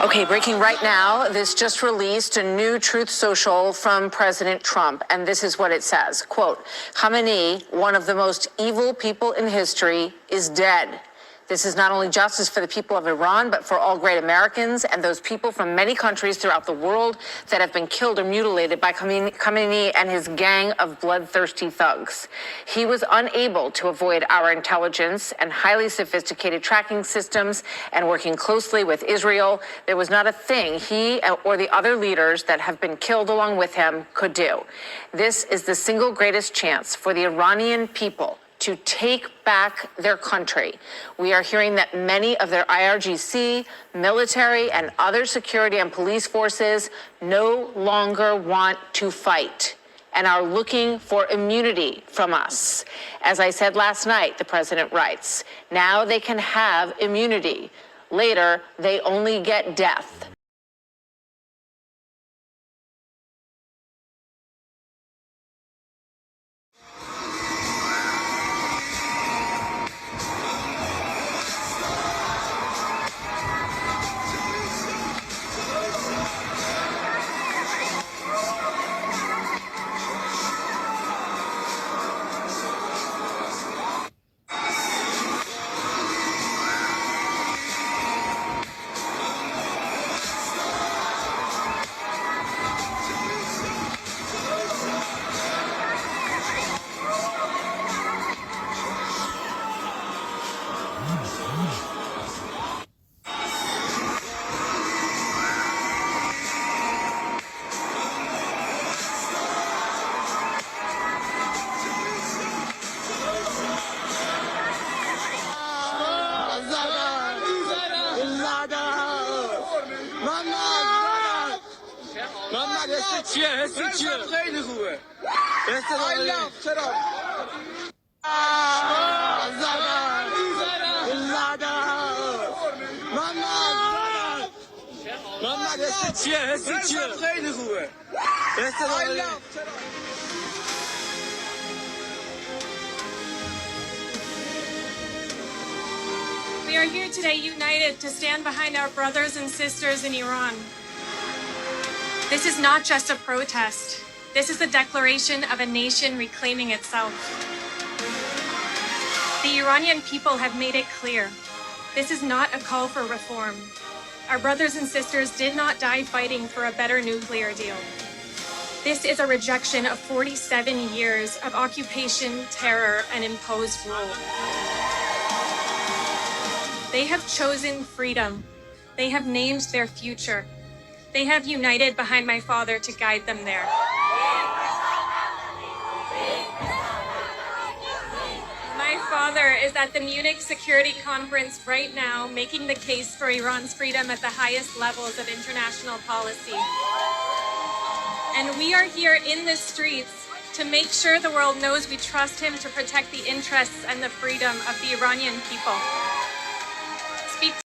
Okay, breaking right now, this just released a new Truth Social from President Trump, and this is what it says. Quote, Khamenei, one of the most evil people in history, is dead. This is not only justice for the people of Iran, but for all great Americans and those people from many countries throughout the world that have been killed or mutilated by Khamenei and his gang of bloodthirsty thugs. He was unable to avoid our intelligence and highly sophisticated tracking systems and working closely with Israel. There was not a thing he or the other leaders that have been killed along with him could do. This is the single greatest chance for the Iranian people to take back their country. We are hearing that many of their IRGC, military, and other security and police forces no longer want to fight and are looking for immunity from us. As I said last night, the president writes, now they can have immunity. Later, they only get death. خیلی خوبه. We are here today united to stand behind our brothers and sisters in Iran. This is not just a protest. This is a declaration of a nation reclaiming itself. The Iranian people have made it clear. This is not a call for reform. Our brothers and sisters did not die fighting for a better nuclear deal. This is a rejection of 47 years of occupation, terror, and imposed rule. They have chosen freedom. They have named their future. They have united behind my father to guide them there. My father is at the Munich Security Conference right now, making the case for Iran's freedom at the highest levels of international policy. And we are here in the streets to make sure the world knows we trust him to protect the interests and the freedom of the Iranian people.